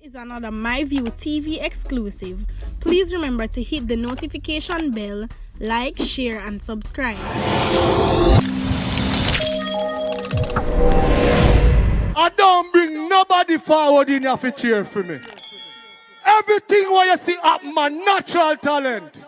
Is another MyView TV exclusive. Please remember to hit the notification bell, like, share, and subscribe. I don't bring nobody forward in here to cheer for me. Everything what you see up, my natural talent.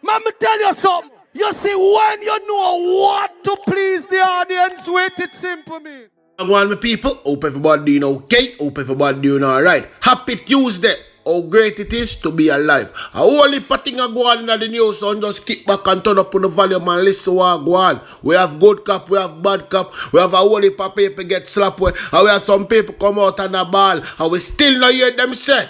Let me tell you something. You see, when you know what to please the audience with, it's simple, me. Go on, my people. Hope everybody doing okay. Hope everybody doing alright. Happy Tuesday. How great it is to be alive. A whole heap of things go on in the news, so just kick back and turn up on the volume and listen what go on. We have good cop, we have bad cop, we have a whole heap of people get Slapweh, and we have some people come out on a ball, and we still not hear them say.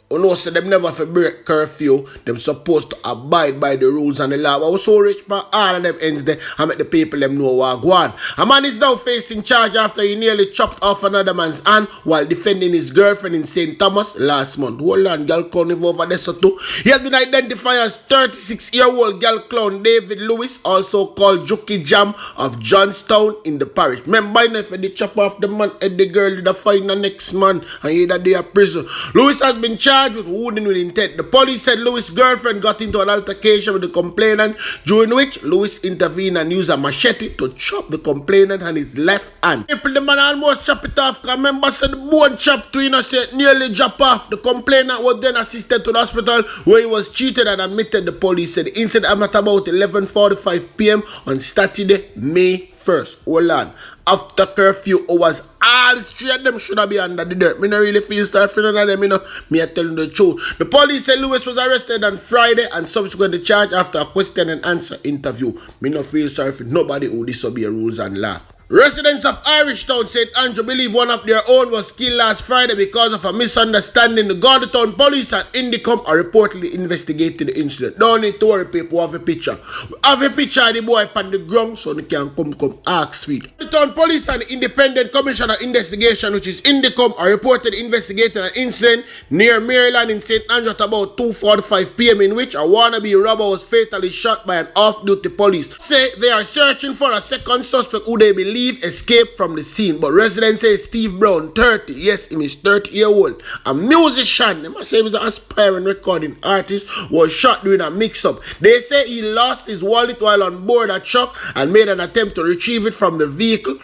You know, so them never for break curfew. Them supposed to abide by the rules and the law. I was so rich, but all of them ends there and make the people them know what go on. A man is now facing charge after he nearly chopped off another man's hand while defending his girlfriend in St. Thomas last month. Hold on, girl clown over there so too. He has been identified as 36-year-old girl clown David Lewis, also called Jukie Jam of Johnstown in the parish. Remember, if they chop off the man and the girl, they find the next man and either they are prison. Lewis has been charged with wounding with intent. The police said Lewis' girlfriend got into an altercation with the complainant, during which Lewis intervened and used a machete to chop the complainant on his left hand. People, the man almost chop it off. Remember, said the bone chopped to innocent nearly drop off. The complainant was then assisted to the hospital where he was treated and admitted. The police said the incident happened at about 11:45 p.m. on Saturday, May 1st. Hold on. After curfew hours, all straight them should have been under the dirt. Me not really feel sorry for none of them, you know. Me I tell you the truth. The police said Lewis was arrested on Friday and subsequently charged after a question and answer interview. Me not feel sorry for nobody who disobey rules and law. Residents of Irishtown, St. Andrew, believe one of their own was killed last Friday because of a misunderstanding. The Town police and Indicom are reportedly investigating the incident. Don't need to worry, people, have a picture. We have a picture of the boy upon the ground so they can come ask for it. Town police and Independent Commissioner Investigation, which is Indicom, are reportedly investigating an incident near Maryland in St. Andrew at about 2:45 p.m. in which a wannabe robber was fatally shot by an off-duty police. Say they are searching for a second suspect who they believe escaped from the scene, but residents say Steve Brown, 30, yes, he is 30-year-old, a musician, they must say he was an aspiring recording artist, was shot during a mix-up. They say he lost his wallet while on board a truck and made an attempt to retrieve it from the vehicle.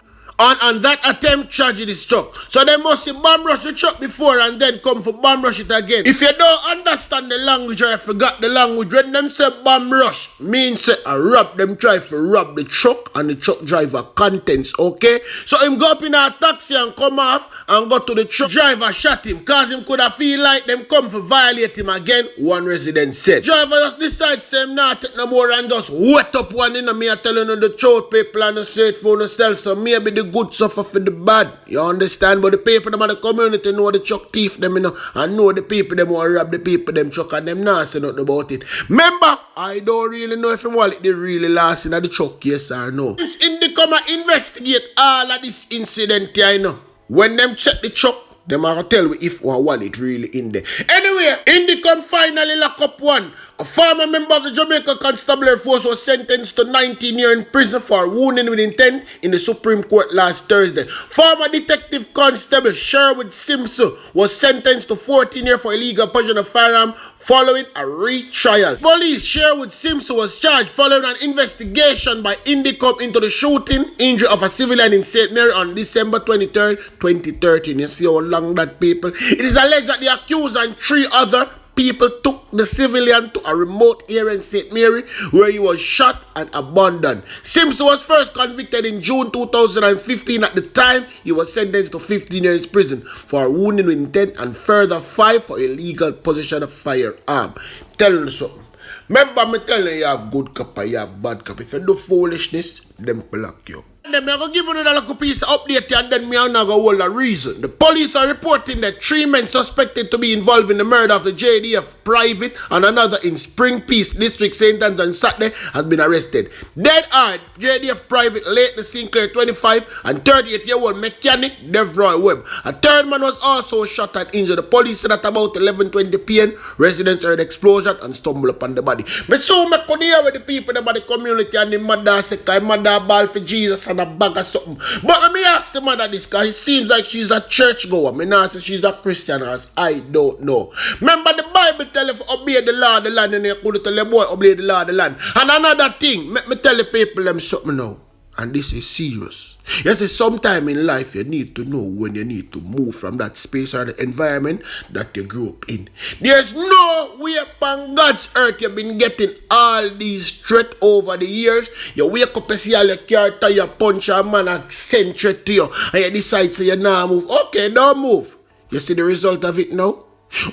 And that attempt tragedy struck. So they must see bomb rush the truck before and then come for bomb rush it again. If you don't understand the language or you forgot the language, when them say bomb rush, means say a rob, them try to rob the truck and the truck driver contents, okay? So him go up in a taxi and come off and go to the truck driver, shot him, cause him could have feel like them come for violate him again, one resident said. Driver just decide say him not take no more and just wet up one in me. I telling you the truth, people and the straight for themselves, so maybe the good suffer for the bad. You understand? But the people them in the community know the truck thief them, you know, and know the people them want to rob the people them truck and them not say nothing about it. Remember, I don't really know if him wallet they really lost in the truck, yes or no. Since Indicom investigate all of this incident, you know. When them check the truck, them are tell we if our wallet really in there. Anyway, Indicom finally lock up one. A former member of the Jamaica Constabulary Force was sentenced to 19 years in prison for wounding with intent in the Supreme Court last Thursday. Former Detective Constable Sherwood Simpson was sentenced to 14 years for illegal possession of firearm following a retrial. Police Sherwood Simpson was charged following an investigation by Indicom into the shooting injury of a civilian in St. Mary on December 23rd, 2013. You see how long that, people? It is alleged that the accused and 3 other people took the civilian to a remote area in St. Mary where he was shot and abandoned. Simpson was first convicted in June 2015. At the time, he was sentenced to 15 years prison for wounding with intent and further 5 for illegal possession of firearm. Tell you something. Remember me telling you have good cop and you have bad cop. If you do foolishness, them block you. And then I'm going to give you a little piece of update and then I'm going to hold a reason. The police are reporting that 3 men suspected to be involved in the murder of the JDF Private and another in Spring Peace District, St. Anthony on Saturday has been arrested. Dead hard, JDF Private, Leighton Sinclair 25 and 38-year-old mechanic Devroy Webb. A third man was also shot and injured. The police said at about 11:20 p.m. residents heard explosion and stumbled upon the body. But so I could hear with the people about the community and the mother said, mother ball for Jesus and a bag of something. But let me ask the mother this, because it seems like she's a churchgoer. Me now say she's a Christian, as I don't know. Remember the Bible tell you to obey the law of the land, and you could tell the boy obey the law of the land. And another thing, let me tell the people them something now. And this is serious. You see, sometime in life you need to know when you need to move from that space or the environment that you grew up in. There's no way upon God's earth you've been getting all these threats over the years. You wake up and see all your character, you punch a man and send threat to you, and you decide to you now move. Okay, don't move. You see the result of it now?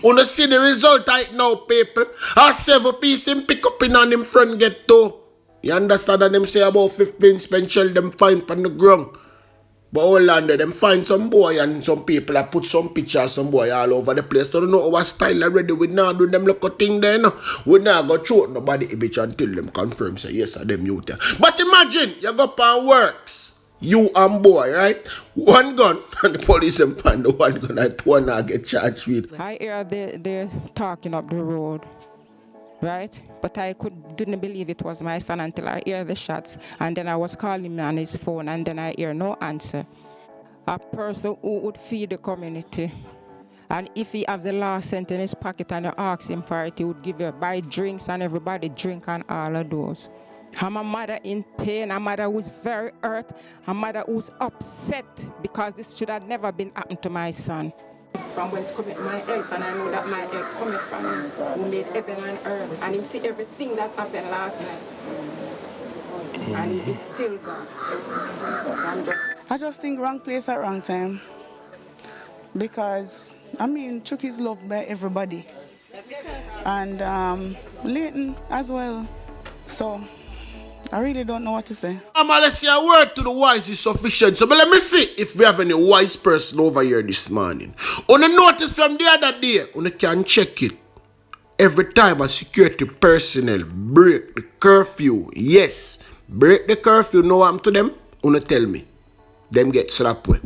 Wanna see the result of it now, people? A 7piece him pick up in on him friend get to. You understand that them say about 15 spend shell them find from the GRUNG. But all under them find some boy and some people that put some pictures some boy all over the place. Don't know our style already. We now do them look a thing there. No. We now go shoot nobody image until them confirm say yes are them youth. But imagine you go up and works. You and boy, right? One gun and the police them find the one gun and one now get charged with. I hear they're talking up the road. Right? But I didn't believe it was my son until I hear the shots. And then I was calling him on his phone and then I hear no answer. A person who would feed the community. And if he have the last cent in his pocket and you ask him for it, he would give you buy drinks and everybody drink and all of those. I'm a mother in pain, a mother who's very hurt, a mother who's upset because this should have never been happened to my son. From whence cometh my help, and I know that my help cometh from him who made heaven and earth, and him see everything that happened last night, and he is still gone. So I just think wrong place at wrong time, because I mean Jukie is loved by everybody, and Leighton as well. So I really don't know what to say. Let's say a word to the wise is sufficient. So but let me see if we have any wise person over here this morning. On the notice from the other day, you can check it. Every time a security personnel break the curfew, yes, break the curfew, know what happened to them? You tell me. Them get Slapweh.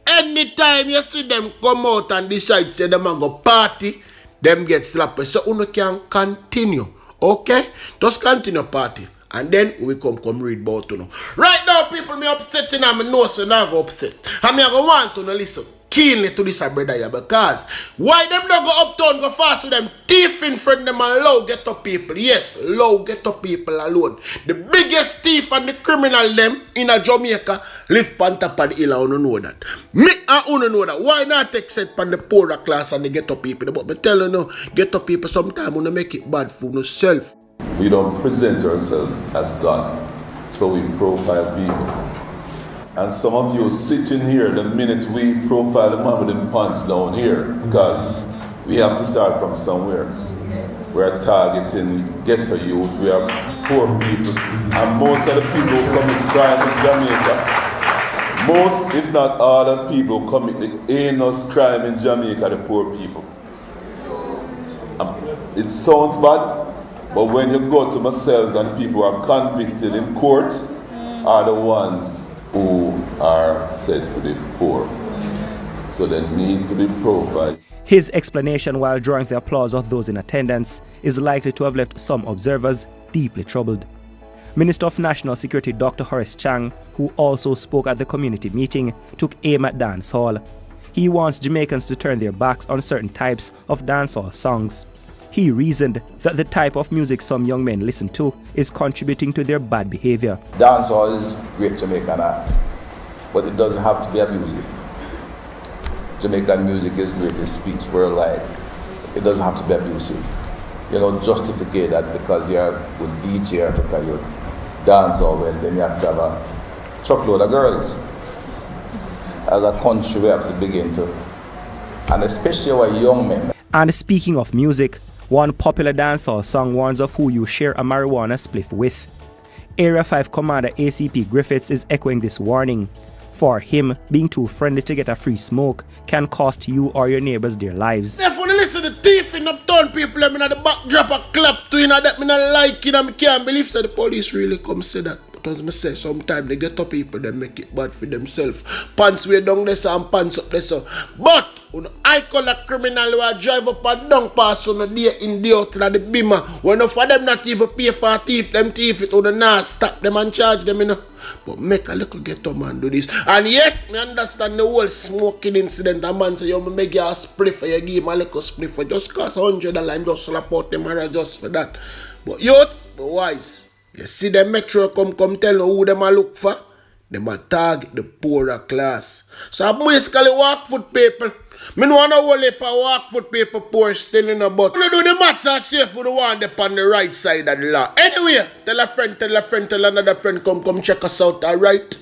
Anytime you see them come out and decide say them go party, them get Slapweh. So you can continue. Okay? Just continue party. And then we come read about you know. Right now, people, me upset and I know so now go upset. And me go want to listen keenly to this brother here, because why them don't go uptown go fast with them thief in front of them and low ghetto people. Yes, low ghetto people alone. The biggest thief and the criminal them in a Jamaica live on top of the hill. I don't know that. Me I don't know that. Why not take set from the poorer class and the ghetto people? But me tell you no, ghetto people sometimes wanna make it bad for themselves. We don't present ourselves as God, so we profile people. And some of you sitting here the minute we profile the man with the pants down here, because we have to start from somewhere. We are targeting ghetto youth, we are poor people, and most of the people who commit crime in Jamaica, most if not all the people who commit the heinous crime in Jamaica are the poor people. It sounds bad, but when you go to myself and people are convicted in court are the ones who are said to be poor. So they need to be profiled. His explanation, while drawing the applause of those in attendance, is likely to have left some observers deeply troubled. Minister of National Security Dr. Horace Chang, who also spoke at the community meeting, took aim at dancehall. He wants Jamaicans to turn their backs on certain types of dancehall songs. He reasoned that the type of music some young men listen to is contributing to their bad behavior. Dancehall is great Jamaican art, but it doesn't have to be abusive. Jamaican music is great, it speaks worldwide. It doesn't have to be abusive. You don't justify that because you're with DJ or because you're dancehall, well then you have to have a truckload of girls. As a country we have to begin to, and especially our young men. And speaking of music, one popular dancehall song warns of who you share a marijuana spliff with. Area 5 Commander ACP Griffiths is echoing this warning. For him, being too friendly to get a free smoke can cost you or your neighbors their lives. If you listen to thief in uptown people, I mean, at the backdrop a clap to you, that me not like it, and I can't believe that the police really come say that. But as I say, sometimes they get up people, they make it bad for themselves. Pants way down there and pants up there. But I call a criminal who I drive up and down pass on a day in the out in the beamer. When enough of them not even pay for a thief, them thief it on not stop them and charge them, you know. But make a little get up and do this. And yes, me understand the whole smoking incident. A man say, you make you a spliff, you give him a little spliff for just cost $100 and just slap out them and just for that. But youths, be wise. You see the metro come tell you who them a look for? Them a target the poorer class. So I basically walk foot people. Me no want to hold up a walk foot people poor still in a butt. You do the maths and see if you want them on the right side of the law. Anyway, tell a friend, tell another friend, come check us out, alright?